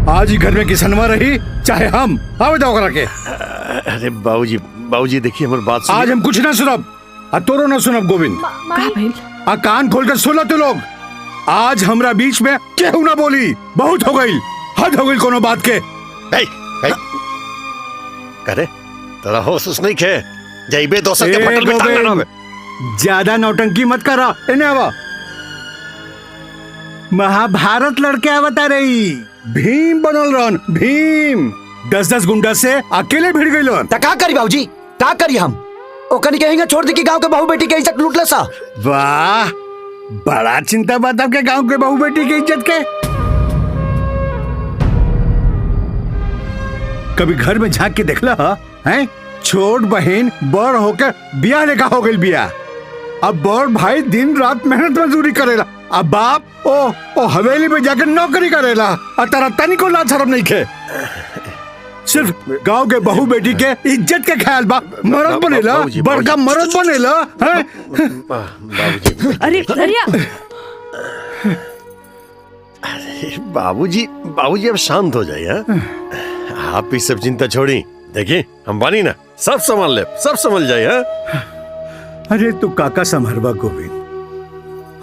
आज ही घर में किसनवा रही चाहे हम आवे दो करा के। अरे बाबूजी बाबूजी देखिए हमारी बात सुनिए। आज हम कुछ ना सुनब आ तोरो ना सुनब गोविंद। आ कान खोल कर सुन तू लोग। आज हमरा बीच में केहू ना बोली। बहुत हो गई, हद हो गई कोनो बात के। करे तेरा होश नहीं खे जाइबे दोस्त के पटल में टांग ना। ज्यादा नौटंकी मत करा। इन्हें आवा महाभारत लड़के आवता रही। भीम बनल रहन भीम। 10-10 गुंडा से अकेले भिड़ गई लोन। का करी बाबूजी का करी हम ओकनी कहेंगे छोड़ दी कि गांव के बहू बेटी के इज्जत लूट ले सा। वाह बड़ा चिंता बात आपके गांव के बहू बेटी की इज्जत के। कभी घर में झांक के देखला हैं? छोट बहन बड़ होकर बियाह लेखा हो गई बियाह। अब बड़ भाई दिन रात मेहनत मजदूरी करेला। अब बाप ओ हवेली में जाकर नौकरी करेला। और तारा तनी को लाज शर्म नहीं खे। सिर्फ गांव के बहू बेटी के इज्जत के ख्याल बा। मर्द बनेला बड़का मर्द बनेला। अरे बाबूजी बाबूजी अब शांत हो जाइए। आप ही सब चिंता छोड़ी। देखिए हम बानी ना सब संभाल ले सब संभल जाए। अरे तू काका संभरवा गोविंद,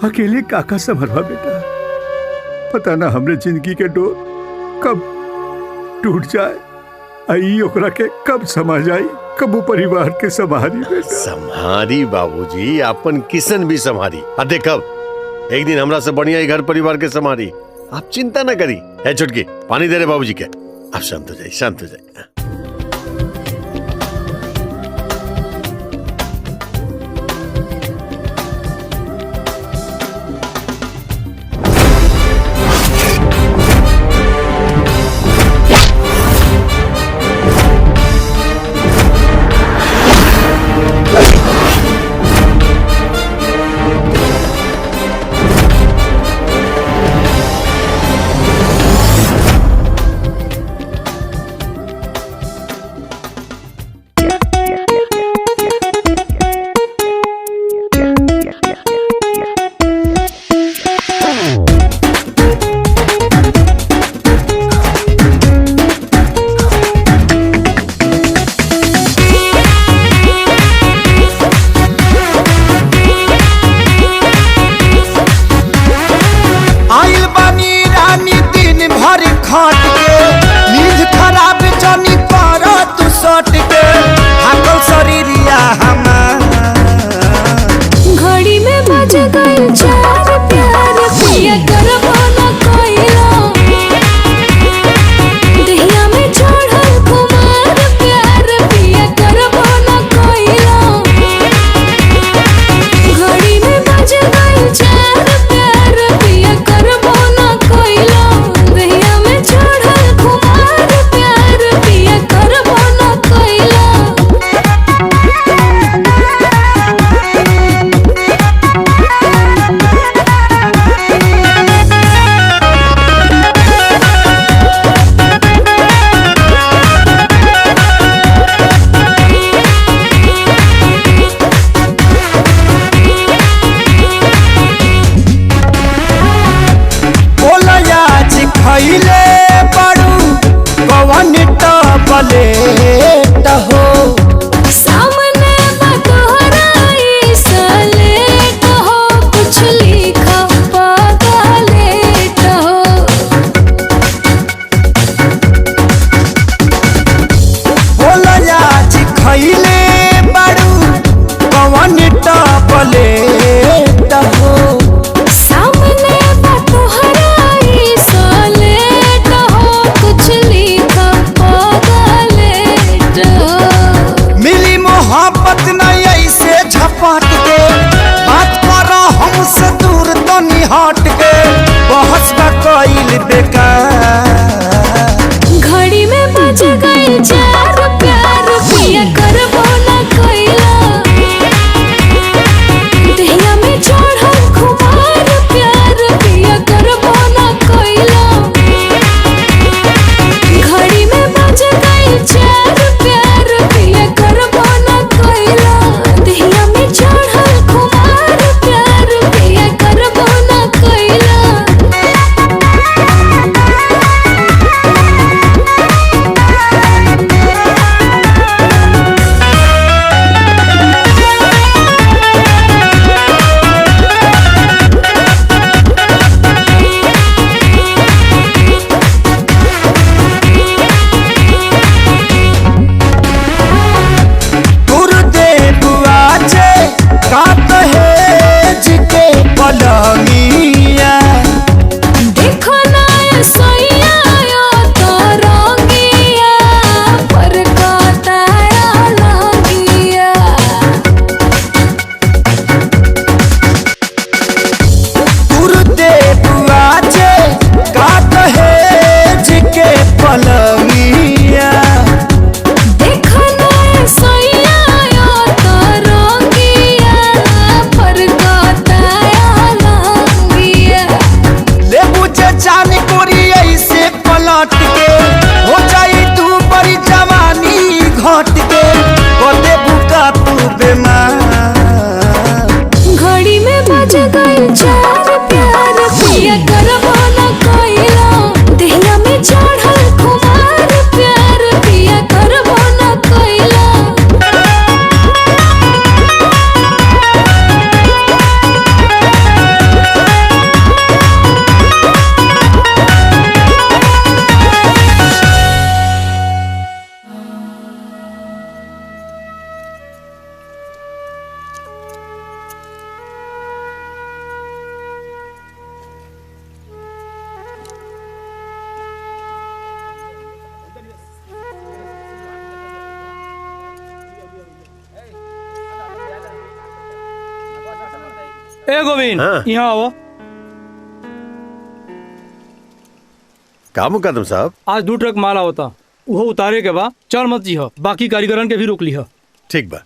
अकेले काका संभरवा बेटा। पता ना हमरे जिंदगी के डोर कब टूट जाए। आई ओकरा के कब समझ आई कब परिवार के संभारी बेटा। संभारी बाबूजी अपन किसन भी संभारी। देख अब एक दिन हमरा से बढ़िया ही घर परिवार के संभारी। आप चिंता ना करी। है छुटकी पानी दे रहे बाबूजी के। आप शांत हो जाइए शांत हो जाइए। कुछ लिखा पागल सट के हो जाई तू बड़ी जवानी घट के कदे बुका तू बेमार घड़ी में बज गई चार प्यार पिया करबो न कोइला देहिया में चढ़ल खुमार प्यार पिया करबो न कोइला ए गोविंद हाँ। यहाँ आओ। का मुकदम साहब? आज 2 ट्रक माल होता वो उतारे के बाद चल मत जी बाकी कारीगरन के भी रोक ली ठीक बा।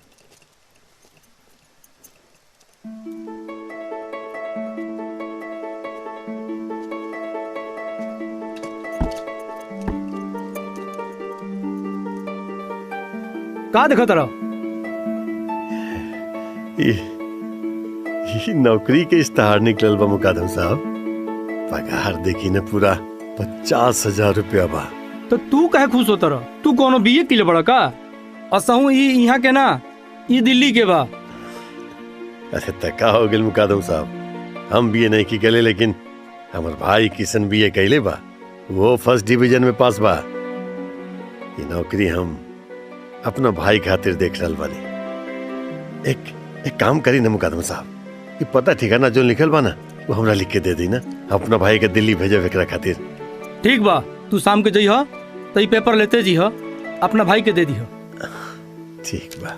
का देखा तरह ये नौकरी के इश्तहार निकलल बा मुकदम साहब। पगार देखी न पूरा 50,000 रुपया बा। तो तू कहे खुश होता रह? तू कोनो बीए के लिए बड़ा का? असहू ई यहाँ के ना ई दिल्ली के बा। अरे तका हो गेल मुकदम साहब, हम बीए नहीं की गले लेकिन हमार भाई किशन बीए कैले बा, वो फर्स्ट डिवीजन में पास बा। ये नौकरी हम अपना भाई खातिर देख रहल बानी। एक काम करी ना मुकदम साहब, ये पता ठिकाना जो लिखल बा ना वो हमरा लिख के दे दी ना, अपना भाई के दिल्ली भेजे एकरा खातिर। ठीक बा, तू शाम के जइह तो ई पेपर लेते जी अपना भाई के दे दी। ठीक बा।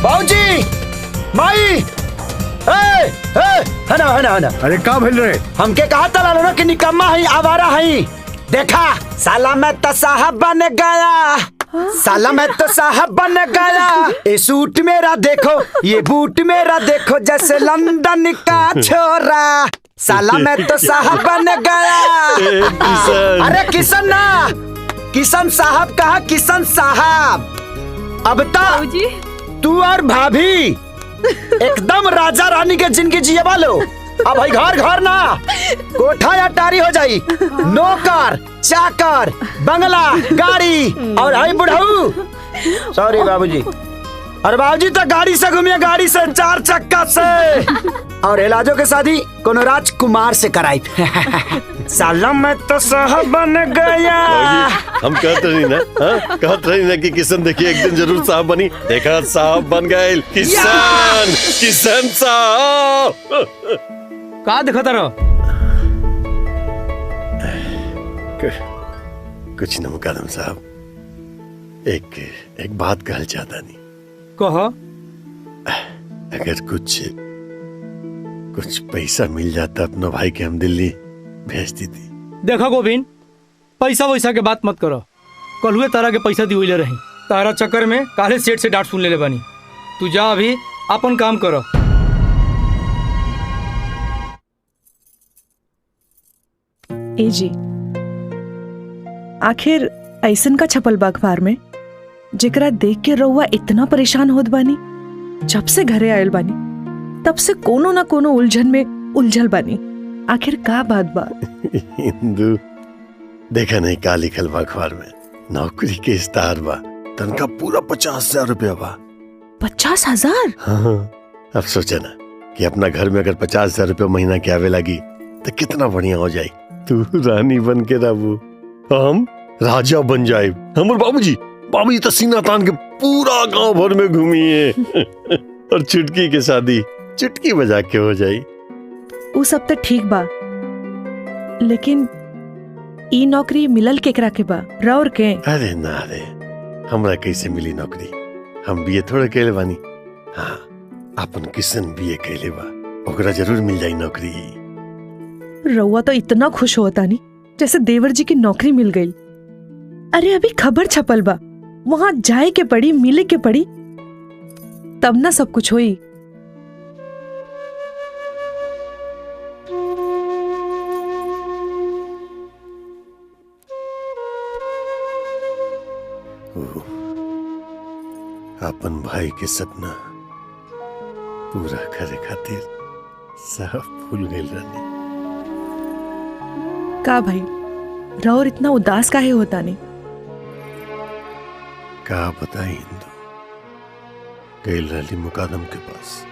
बाबूजी माई हना हना हना अरे का भेल रे? हमके कहा था ना कि निकम्मा है आवारा है। देखा साला मैं तो साहब बन गया, साला मैं तो साहब बन गया। ये सूट मेरा देखो, ये बूट मेरा देखो, जैसे लंदन का छोरा। साला मैं तो साहब बन गया। अरे किशन ना, किशन साहब कहा, किशन साहब। अब तो तू और भाभी एकदम राजा रानी के जिंदगी जिए वालो। अब भाई घर घर ना कोठा या टारी हो जाई, नौकर चाकर बंगला गाड़ी और आई बुढ़ऊ। सॉरी बाबूजी। और बाबूजी तो गाड़ी से घूमिए, गाड़ी से 4 चक्का से। और इलाजों के शादी कोनो राजकुमार से कराई। साला मैं तो साहब बन गया। हम कहते रही ना, कहते रही ना कि किशन देखिए एक दिन जरूर साहब बनी। देखा साहब बन गए किशन, किशन साहब। का देखा तरह? कुछ न मुकदम साहब, एक बात कहल चाहता नहीं। कह। अगर कुछ पैसा मिल जाता अपना भाई के हम दिल्ली भेज देती। देखा गोविंद, पैसा वैसा के बात मत करो। कल हुए तारा के पैसा दी हुई रही, तारा चक्कर में काले सेठ से डांट सुन ले बानी। तू जा अभी अपन काम करो। ए जी, आखिर ऐसन का छपल बा अखबार में जेकरा देख के रउआ इतना परेशान होत बानी? जब से घरे आयल बानी तब से कोनो ना कोनो उलझन में उलझल बानी। आखिर का बात बा? हिंदू देखा नहीं का लिखल बा अखबार में? नौकरी के इश्तहार बा, तनका पूरा 50,000 रुपया बा। 50,000? हाँ, अब सोचा ना कि अपना घर में अगर 50,000 रुपया महीना के आवे लगी तो कितना बढ़िया हो जाए। तू रानी बन के रहू, हम राजा बन जाए। हमर बाबूजी तो सीना तान के पूरा गांव भर में घूमिए। और चुटकी के शादी चुटकी बजा के हो जाए। वो सब तो ठीक बा, लेकिन ई नौकरी मिलल केकरा के बा? रौर के? अरे ना रे, हमरा कैसे मिली नौकरी? हम बीए थोड़े कैले बानी। हाँ, अपन किशन बीए कैले बा, ओकरा जरूर मिल जाई नौकरी। रउआ तो इतना खुश होता नहीं जैसे देवर जी की नौकरी मिल गई। अरे अभी खबर छपल बा, वहां जाए के पड़ी, मिले के पड़ी, तब ना सब कुछ होई। अपन भाई के सपना पूरा करे खातिर सब भूल गई रानी। का भाई राउर इतना उदास काहे होता नहीं? का बताई हिंदू, गई रही मुकादम के पास,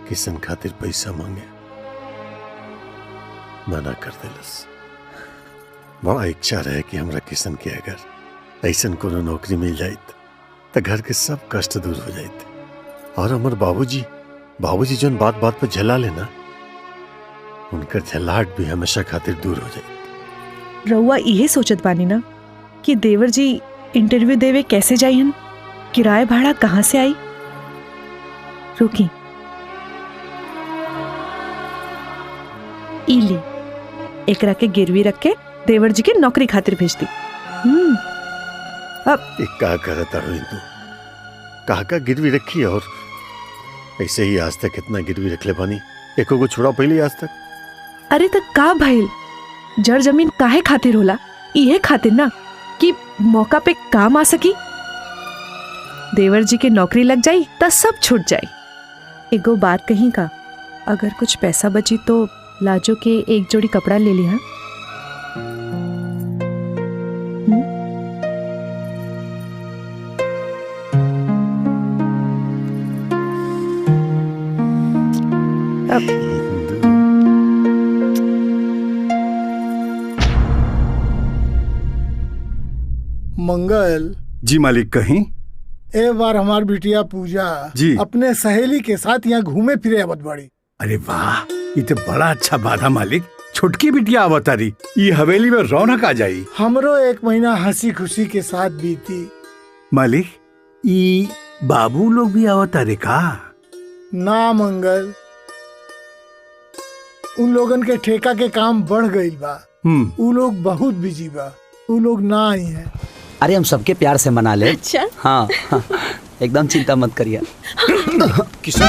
किसन खातिर पैसा मांगे, मना कर दिलस। बड़ा इच्छा रहे कि हमरा किसन के अगर ऐसन कोनो नौकरी मिल जाइत तो घर के सब कष्ट दूर हो जाते। और हमार बाबूजी जोन बात बात पर झला लेना, उनका झल्लाहट भी हमेशा खातिर दूर हो जाए। रउआ इहे सोचत बानी ना कि देवर जी इंटरव्यू देवे कैसे जाइहन, किराए भाड़ा कहाँ से आई? रुकी, इली एकरा के गिरवी रख के देवर जी के नौकरी खातिर भेज दी। अब एक कहा करता हो हिंदू, कहा गिरवी रखी, और ऐसे ही आज तक कितना गिरवी रख ले बानी, एको को छोड़ा पहले आज तक। अरे तक का भइल, जड़ जमीन काहे खातिर होला? इहे खातिर ना कि मौका पे काम आ सकी। देवर जी के नौकरी लग जाई त सब छूट जाई। एगो बात कहीं का, अगर कुछ पैसा बची तो लाजो के एक जोड़ी कपड़ा ले लिया। मंगल जी मालिक। कहीं ए बार हमार बिटिया पूजा जी अपने सहेली के साथ यहाँ घूमे फिरे आवत बड़ी। अरे वाह, ये तो बड़ा अच्छा बात है मालिक। छुटकी बिटिया अवतारी, ये हवेली में रौनक आ जाई। हमरो एक महीना हंसी खुशी के साथ बीती। मालिक, ये बाबू लोग भी अवतारे का? ना मंगल, उन लोगन के ठेका के काम बढ़ गईल बा। उ लोग बहुत बिजी बा, उ लोग ना आई हैं। अरे हम सबके प्यार से मना ले। अच्छा हाँ, एकदम चिंता मत करिए। किशन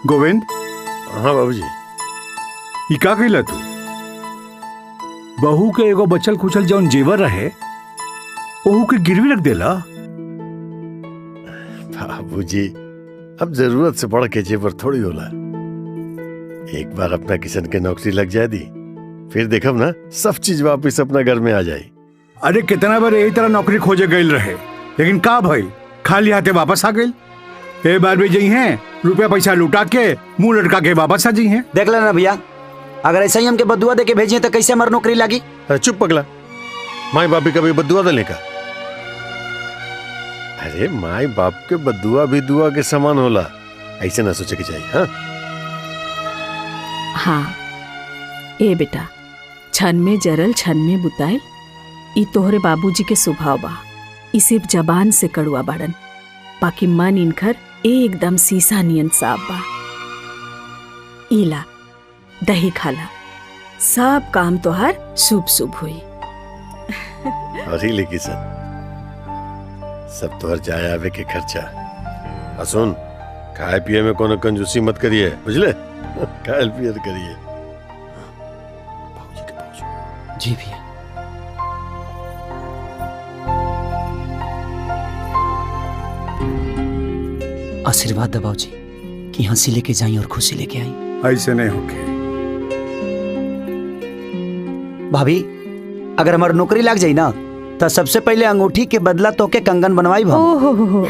गोविंद। हाँ बाबूजी। ये का कहला तू? बहू के एगो बचल कुचल जौन जेवर रहे ओहू के गिरवी रख देला? बाबूजी, अब जरूरत से बढ़ के जेवर थोड़ी होला। एक बार अपना किशन के नौकरी लग जाए दी, फिर देखब ना सब चीज वापिस अपना घर में आ जाए। अरे कितना बार यही तरह नौकरी खोजे गईल रहे, लेकिन का भइल, खाली हाथे वापस आ गईल। ए बार भी जई हैं, रुपया पैसा लुटा के मुंह लटका के वापस आ जई हैं। देख लेना भैया, अगर ऐसा ही हमके बदुआ दे के भेजिए तो कैसे हमारी नौकरी लगी? चुप पगला, माई बाप भी कभी बदुआ देने का? अरे माई बाप के बदुआ भी दुआ के समान होला, ऐसे ना सोचे के चाहिए। हाँ हाँ ए बेटा, छन में जरल छन में बुताइल, ई तोहरे बाबूजी के स्वभाव बा। ई सिर्फ जबान से कड़ुआ बाड़न, बाकी मन इनकर एकदम सीसा नियन साफ बा। इला दही खाला, सब काम तोहर शुभ शुभ हुई। अरे ले किशन, सब तोहर जाए आवे के खर्चा। सुन, खाए पिए में कोनो कंजूसी मत करिए, बुझले? खायल पियल करिए। जी भैया। आशीर्वाद दबाओ जी कि हंसी लेके जाई और खुशी लेके आई। ऐसे नहीं होके भाभी, अगर हमारी नौकरी लग जाई ना तो सबसे पहले अंगूठी के बदला तो के कंगन बनवाई हम। ओहो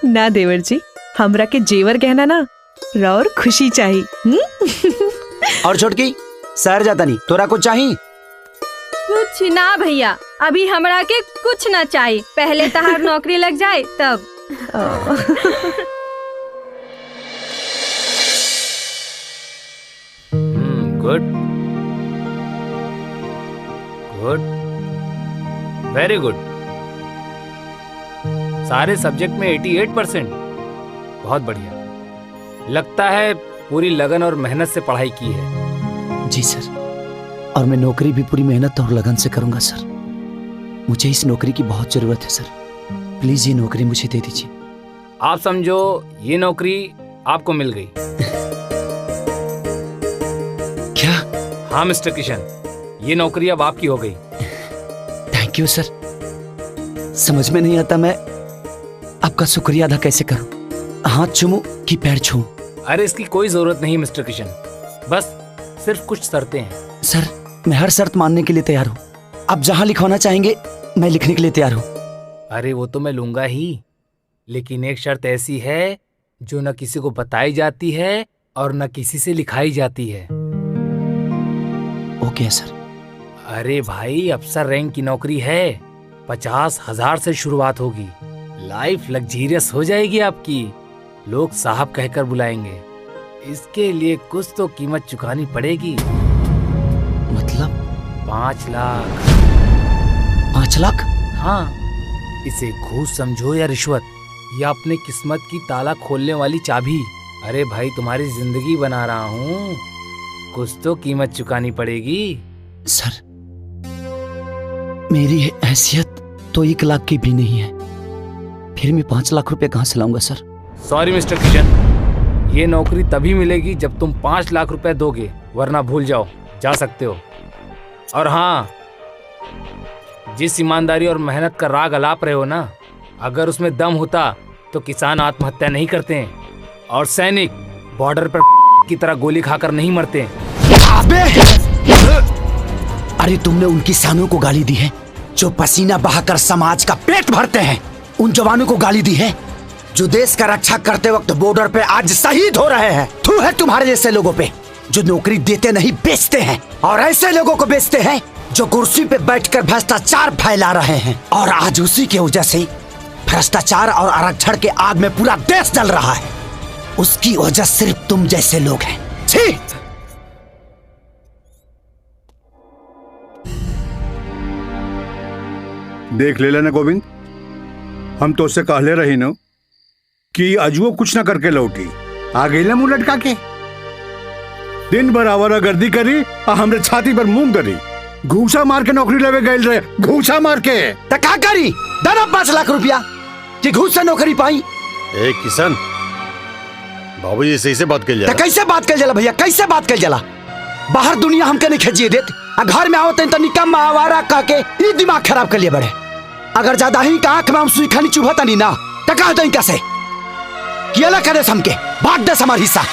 ना देवर जी, हमरा के जेवर गहना ना और खुशी चाहिए। और छोटकी, शहर जाता नहीं, तोरा कुछ चाहिए? कुछ ना भैया, अभी हमरा के कुछ ना चाहिए, पहले तहार नौकरी लग जाए तब। गुड। Good, very good. सारे सब्जेक्ट में 88%। बहुत बढ़िया। लगता है पूरी लगन और मेहनत से पढ़ाई की है। जी सर, और मैं नौकरी भी पूरी मेहनत और लगन से करूंगा सर। मुझे इस नौकरी की बहुत जरूरत है सर। प्लीज ये नौकरी मुझे दे दीजिए। आप समझो ये नौकरी आपको मिल गई। क्या? हाँ मिस्टर किशन, ये नौकरी अब आपकी हो गई। थैंक यू सर। समझ में नहीं आता मैं आपका शुक्रिया अदा कैसे करूं। हाथ चूमूं कि पैर छूं? अरे इसकी कोई जरूरत नहीं मिस्टर किशन, बस सिर्फ कुछ शर्तें हैं। सर मैं हर शर्त मानने के लिए तैयार हूँ। आप जहाँ लिखवाना चाहेंगे मैं लिखने के लिए तैयार हूँ। अरे वो तो मैं लूंगा ही, लेकिन एक शर्त ऐसी है जो न किसी को बताई जाती है और न किसी से लिखाई जाती है। ओके सर। अरे भाई, अफसर रैंक की नौकरी है। 50,000 से शुरुआत होगी। लाइफ लग्जीरियस हो जाएगी आपकी। लोग साहब कहकर बुलाएंगे। इसके लिए कुछ तो कीमत चुकानी पड़ेगी। मतलब? 5 लाख। 5 लाख? हाँ, इसे घूस समझो या रिश्वत, या अपने किस्मत की ताला खोलने वाली चाबी। अरे भाई, तुम्हारी जिंदगी बना रहा हूँ, कुछ तो कीमत चुकानी पड़ेगी। सर मेरी हैसियत तो 1 लाख की भी नहीं है, फिर मैं 5 लाख रुपए कहाँ से लाऊंगा सर? सॉरी मिस्टर किशन, ये नौकरी तभी मिलेगी जब तुम 5 लाख रुपए दोगे, वरना भूल जाओ, जा सकते हो। और हाँ, जिस ईमानदारी और मेहनत का राग अलाप रहे हो ना, अगर उसमें दम होता तो किसान आत्महत्या नहीं करते हैं और सैनिक बॉर्डर पर की तरह गोली खाकर नहीं मरते। अरे तुमने उन किसानों को गाली दी है जो पसीना बहाकर समाज का पेट भरते हैं। उन जवानों को गाली दी है जो देश का रक्षा करते वक्त बॉर्डर पे आज शहीद हो रहे हैं। थू है तुम्हारे जैसे लोगों पे जो नौकरी देते नहीं बेचते हैं, और ऐसे लोगों को बेचते हैं जो कुर्सी पे बैठकर भ्रष्टाचार फैला रहे हैं। और आज उसी की वजह से भ्रष्टाचार और आरक्षण के आग में पूरा देश जल रहा है। उसकी वजह सिर्फ तुम जैसे लोग हैं। छी! देख ले लेना गोविंद, हम तो उससे कहले रही न कि अजुओ कुछ ना करके लौटी। आ गई ना मुंह लटका के, दिन भर आवारा गर्दी करी और हमरे छाती पर मूंग धरी। घूसा मार के नौकरी लेवे गए रहे, घूसा मार के। तो क्या करी? दाना 5 लाख रुपया कि घूस से नौकरी पाई? ए किशन, बाबूजी सही से बात कर जा। कैसे बात कर जला भैया, कैसे बात कर जला? बाहर दुनिया हमके नहीं खेजिए देत, घर में आवते तो निकम्मा आवारा कह के ये दिमाग खराब कर लिए बड़े। अगर ज्यादा ही का आंख में हम सुई खानी चुभता नहीं ना, तो कह दई कैसे कि अलग करे हमके, भाग दे हमार हिस्सा।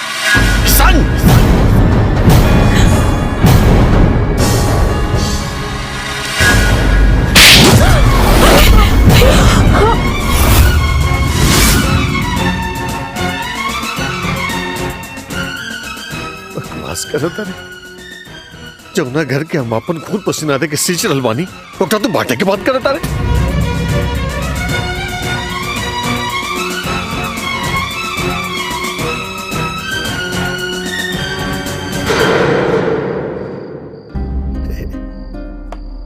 किसान बकवास करता रे। जमुना घर के हम अपन खून पसीना दे के सींच रलवानी, ओकरा तो बाटे के बात करता रे।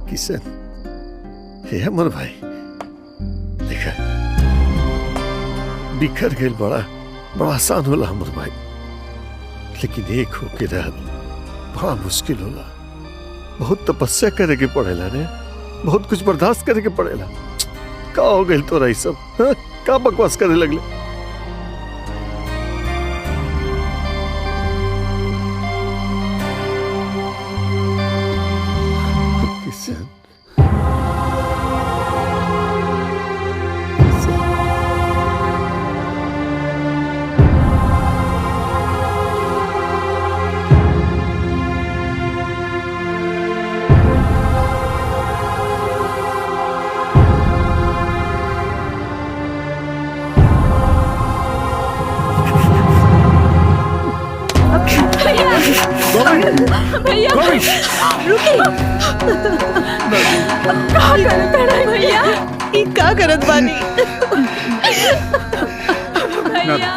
किशन, हे अमर भाई, देखा बिखर गए बड़ा आसान होला अमर भाई, लेकिन एक होके रह बड़ा मुश्किल होला। बहुत तपस्या करे के पड़ेला रे, बहुत कुछ बर्दाश्त करे के पड़ेला। का हो गई तो रही सब, हाँ? का बकवास करे लगले? किशन, भैया रुकिए। क्या करत है भैया? ई का करत बानी? भैया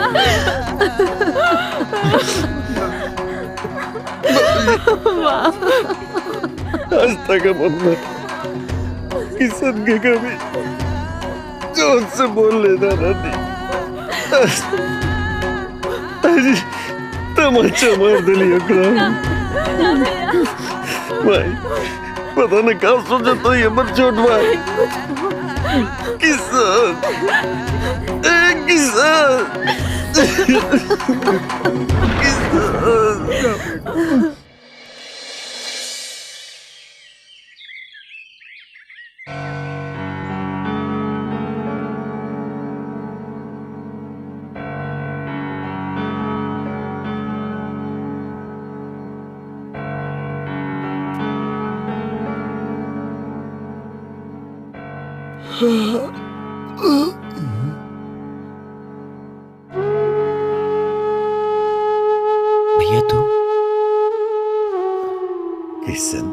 आज तक हम किशन के कभी जोर से बोल लेना रानी। अरे तमाचा मार दिली ओकरा। भाई पता नहीं क्या सोचा तो ये मत छोड़ भाई। किशन किशन किशन भैया तू किशन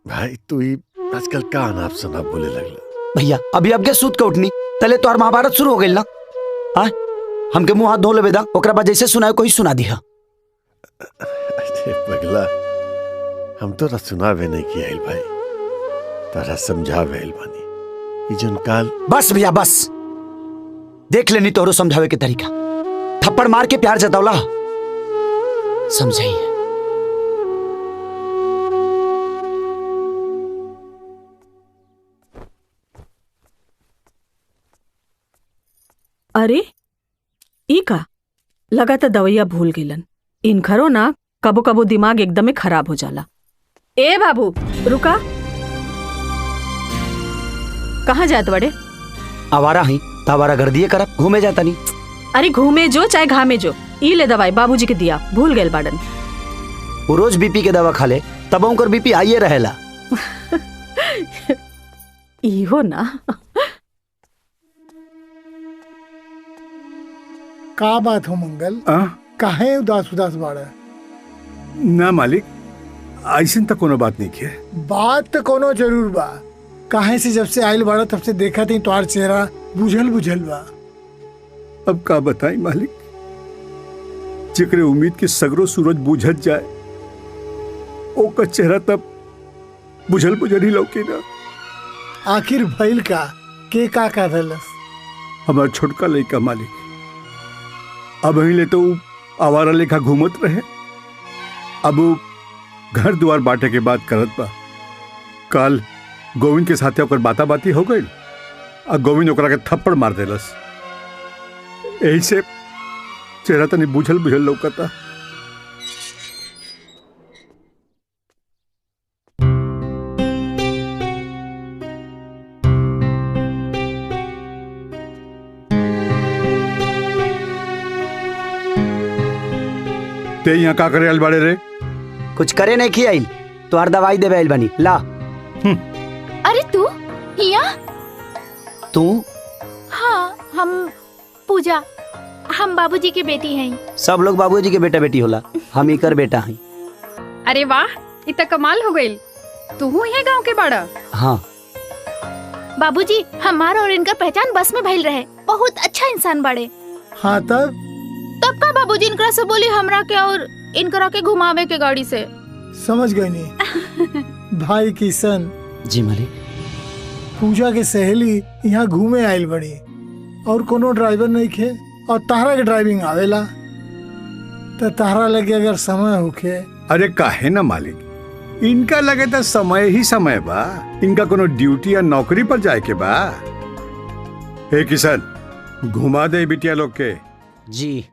भाई तू ही आजकल का नाप शनाप बोले लगला। भैया अभी अब के सूत के उठनी तले तो महाभारत शुरू हो गई ना। हाँ हमके मुंह हाथ धो ले बेदा ओकरा बाद जैसे सुनाए कोई सुना दिया। अरे पगला हम तो सुनावे नहीं किया है भाई, तारा समझावे बानी ई जन काल। बस भैया बस देख लेनी तोरो समझावे के तरीका। थप्पड़ मार के प्यार जतावला समझाइए। अरे ई का लगा था दवैया भूल गेलन। इनखरो ना कबो कबो दिमाग एकदम खराब हो जाला। ए बाबू रुका, कहाँ जात बड़े? आवारा ही तावारा घर दिए करब घूमे जाता नहीं। अरे घूमे जो चाहे घामे जो, ई ले दवाई बाबूजी के दिया भूल गेल बाडन। वो रोज बीपी के दवा खा ले तब उनकर बीपी आइए रहेला। इहो ना का बात हो मंगल, काहे उदास उदास बाड़ा? ना मालिक ऐसा तो कोनो बात नहीं है। बात तो कोनो जरूर बा। काहे से जब से आयल बाड़ा तब से देखा थी तुम्हार चेहरा बुझल बुझल बा। अब का बताई मालिक, जिक्र उम्मीद के सगरो सूरज बुझत जाए ओका चेहरा तब बुझल बुझल ही लौके ना। आखिर भइल का के का दलस? हमार छोटका लड़का मालिक अब ले तो आवारा लेखा घूमत रहे। अब घर द्वार बांटे के बात करत बा। काल गोविंद के साथे ओकर बाता बाती हो गई और गोविंद ओकरा के थप्पड़ मार देलस। यही से चेहरा तनी बुझल बुझल लौकता। ते यहाँ का करे अलबाड़े रे? कुछ करे नहीं खी आइल तो हर दवाई देवे आइल बनी ला। अरे तू हिया? तू? हाँ हम पूजा, हम बाबूजी की बेटी हैं। सब लोग बाबूजी के बेटा बेटी होला, हम इकर बेटा हैं। अरे वाह इतना कमाल हो गई। तू है गांव के बड़ा? हाँ बाबूजी हमारा और इनका पहचान बस में भइल रहे। बहुत अच्छा इंसान बड़े। हाँ तब का बाबूजी इनकरा से बोली हमरा के और इनकरा के घुमावे के गाड़ी से। समझ गई नहीं। भाई किशन जी मालिक। पूजा के सहेली यहाँ घूमे आयल बड़ी और कोनो ड्राइवर नहीं खे और तारा के ड्राइविंग आवेला तो तारा लगे अगर समय होखे। अरे काहे ना मालिक, इनका लगे तो समय ही समय बा। इनका कोनो ड्यूटी या नौकरी पर जाए के बा। हे किशन घुमा दे बिटिया लोग के। जी